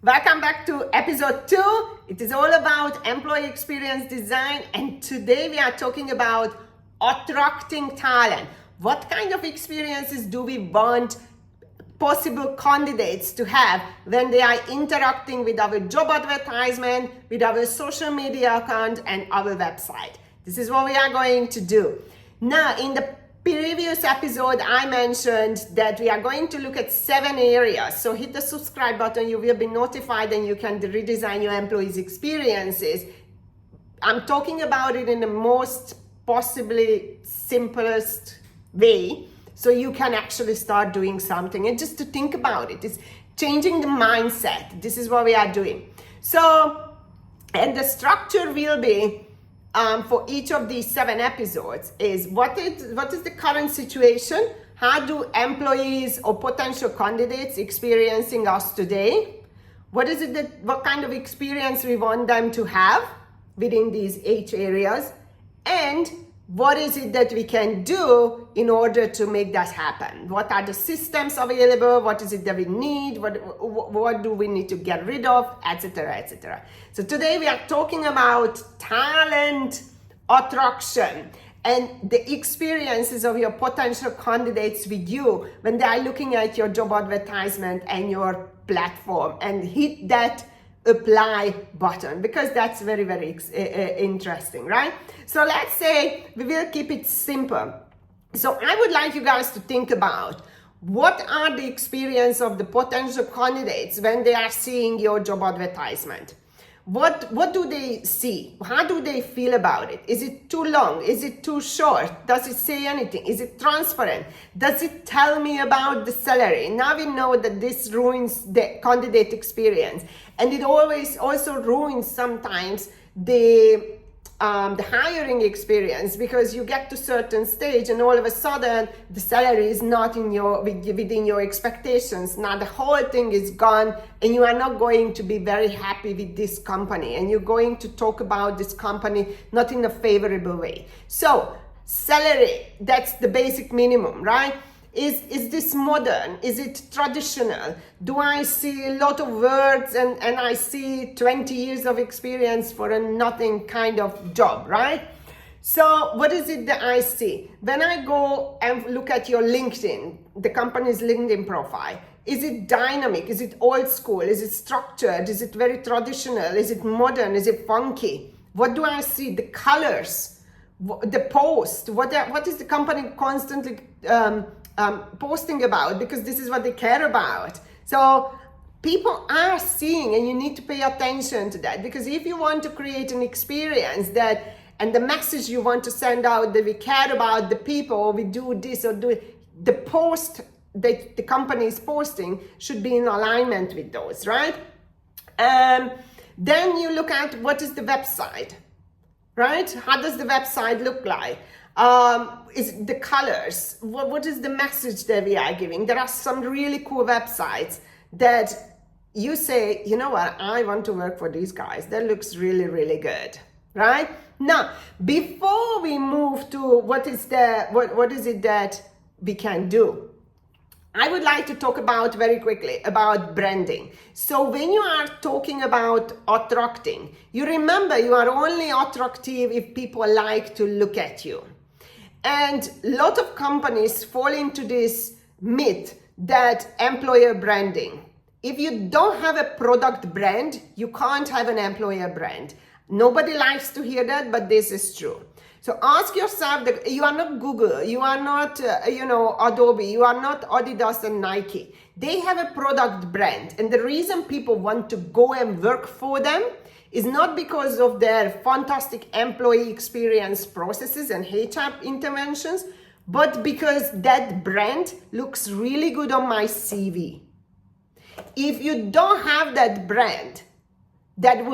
Welcome back to episode 2. It is all about employee experience design, and today we are talking about attracting talent. What kind of experiences do we want possible candidates to have when they are interacting with our job advertisement, with our social media account and our website? This is what we are going to do. Now, in the previous episode, I mentioned that we are going to look at 7 areas. So hit the subscribe button, you will be notified and you can redesign your employees' experiences. I'm talking about it in the most possibly simplest way, so you can actually start doing something. And just to think about it, it's changing the mindset. This is what we are doing. So, and the structure will be for each of these 7 episodes is what is the current situation? How do employees or potential candidates experiencing us today? What kind of experience we want them to have within these 8 areas? And what is it that we can do in order to make that happen? What are the systems available? What is it that we need? What do we need to get rid of, etc., etc. So today we are talking about talent attraction and the experiences of your potential candidates with you when they are looking at your job advertisement and your platform, and hit that apply button, because that's very, very interesting, right? So let's say we will keep it simple. So I would like you guys to think about what are the experience of the potential candidates when they are seeing your job advertisement. What do they see? How do they feel about it? Is it too long? Is it too short? Does it say anything? Is it transparent? Does it tell me about the salary? Now we know that this ruins the candidate experience, and it always also ruins sometimes the hiring experience, because you get to certain stage and all of a sudden the salary is not within your expectations. Now the whole thing is gone and you are not going to be very happy with this company, and you're going to talk about this company not in a favorable way. So salary, that's the basic minimum, right? Is this modern? Is it traditional? Do I see a lot of words and I see 20 years of experience for a nothing kind of job, right? So what is it that I see? When I go and look at your LinkedIn, the company's LinkedIn profile, is it dynamic? Is it old school? Is it structured? Is it very traditional? Is it modern? Is it funky? What do I see? The colors, the post, what is the company constantly posting about, because this is what they care about. So people are seeing, and you need to pay attention to that, because if you want to create an experience that, and the message you want to send out that we care about the people, or we do this or do it, the post that the company is posting should be in alignment with those, right? Then you look at what is the website, right? How does the website look like? Is the colors, what is the message that we are giving? There are some really cool websites that you say, you know what, I want to work for these guys. That looks really, really good, right? Now, before we move to what is it that we can do, I would like to talk about very quickly about branding. So when you are talking about attracting, you remember you are only attractive if people like to look at you. And a lot of companies fall into this myth that employer branding, if you don't have a product brand, you can't have an employer brand. Nobody likes to hear that, but this is true. So ask yourself that you are not Google, you are not Adobe, you are not Adidas and Nike. They have a product brand, and the reason people want to go and work for them is not because of their fantastic employee experience processes and HR interventions, but because that brand looks really good on my CV. If you don't have that brand that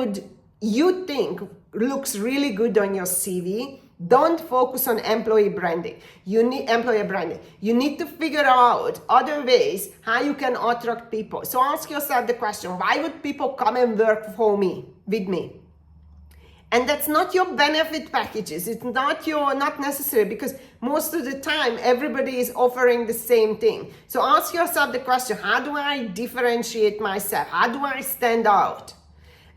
you think looks really good on your CV, don't focus on employee branding. You need employer branding. You need to figure out other ways how you can attract people. So ask yourself the question, why would people come and work with me? And that's not your benefit packages. It's not necessary, because most of the time everybody is offering the same thing. So ask yourself the question, how do I differentiate myself? How do I stand out?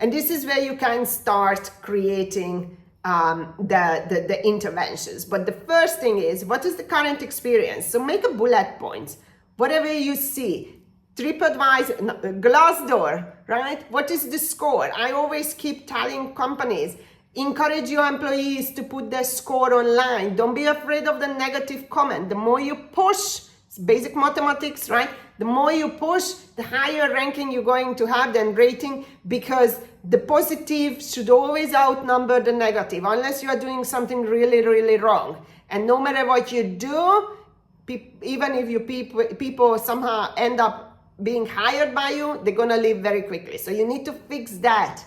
And this is where you can start creating the interventions. But the first thing is, what is the current experience? So make a bullet points. Whatever you see, TripAdvisor, Glassdoor, right? What is the score? I always keep telling companies, encourage your employees to put their score online. Don't be afraid of the negative comment. The more you push, it's basic mathematics, right? The more you push, the higher ranking you're going to have, then rating, because the positive should always outnumber the negative, unless you are doing something really, really wrong. And no matter what you do, even if people somehow end up being hired by you, they're gonna leave very quickly. So you need to fix that,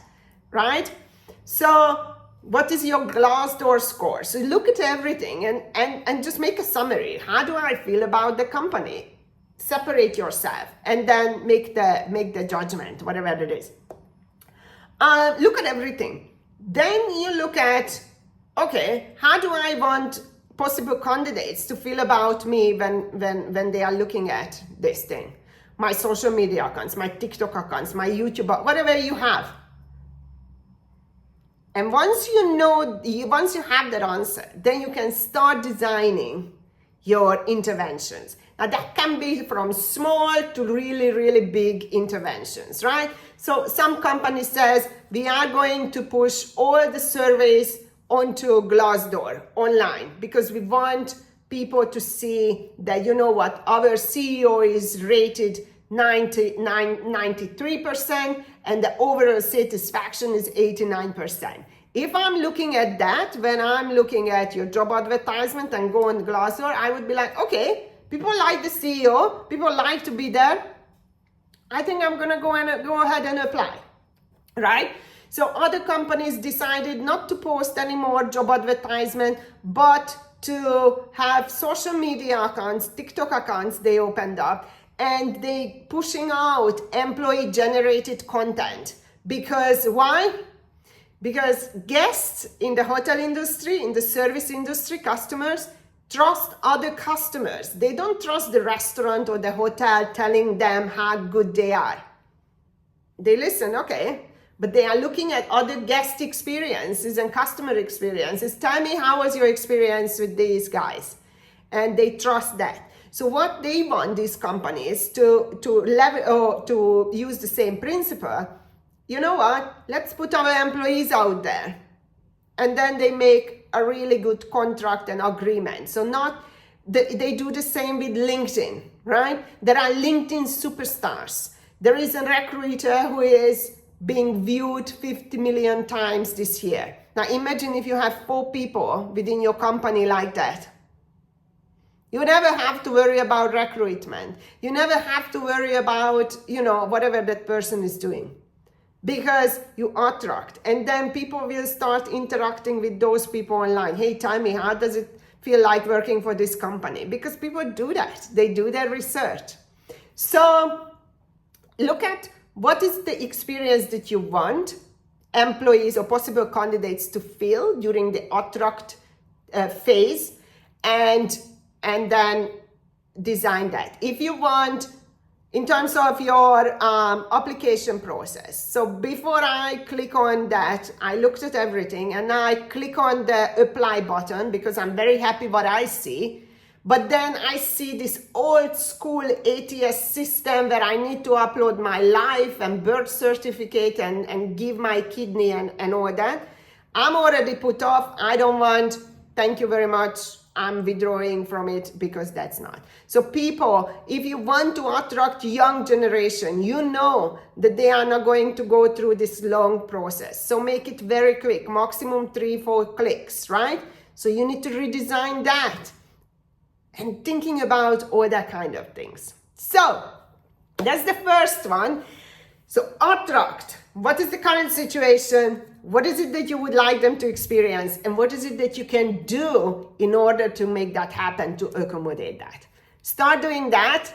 right? So what is your Glassdoor score? So look at everything and just make a summary. How do I feel about the company? Separate yourself and then make the judgment, whatever it is. Look at everything. Then you look at, okay, how do I want possible candidates to feel about me when they are looking at this thing? My social media accounts, my TikTok accounts, my YouTube, whatever you have. And once you have that answer, then you can start designing your interventions. Now that can be from small to really, really big interventions, right? So some company says, we are going to push all the surveys onto Glassdoor online, because we want people to see that, you know what, our CEO is rated 93% and the overall satisfaction is 89%. If I'm looking at that, when I'm looking at your job advertisement and go on Glassdoor, I would be like, okay, people like the CEO, people like to be there. I think I'm gonna go ahead and apply, right? So other companies decided not to post any more job advertisement, but to have social media accounts, TikTok accounts they opened up, and they pushing out employee generated content. Because why? Because guests in the hotel industry, in the service industry, customers trust other customers. They don't trust the restaurant or the hotel telling them how good they are. They listen, okay, but they are looking at other guest experiences and customer experiences. Tell me, how was your experience with these guys? And they trust that. So what they want, these companies, to use the same principle. You know what? Let's put our employees out there. And then they make a really good contract and agreement. So they do the same with LinkedIn, right? There are LinkedIn superstars. There is a recruiter who is being viewed 50 million times this year. Now imagine if you have 4 people within your company like that. You never have to worry about recruitment. You never have to worry about, whatever that person is doing, because you attract. And then people will start interacting with those people online. Hey, tell me, how does it feel like working for this company? Because people do that. They do their research. So look at what is the experience that you want employees or possible candidates to feel during the attract phase, and then design that. If you want, in terms of your application process. So before I click on that, I looked at everything and I click on the apply button because I'm very happy what I see. But then I see this old school ATS system where I need to upload my life and birth certificate and give my kidney and all that. I'm already put off. I don't want, thank you very much. I'm withdrawing from it because that's not. So people, if you want to attract young generation, you know that they are not going to go through this long process. So make it very quick, maximum 3-4 clicks, right? So you need to redesign that and thinking about all that kind of things. So that's the first one. So attract. What is the current situation? What is it that you would like them to experience? And what is it that you can do in order to make that happen, to accommodate that? Start doing that,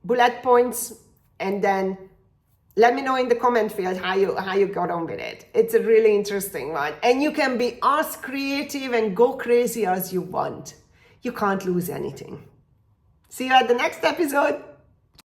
bullet points, and then Let me know in the comment field how you got on with it. It's a really interesting one. And you can be as creative and go crazy as you want. You can't lose anything. See you at the next episode.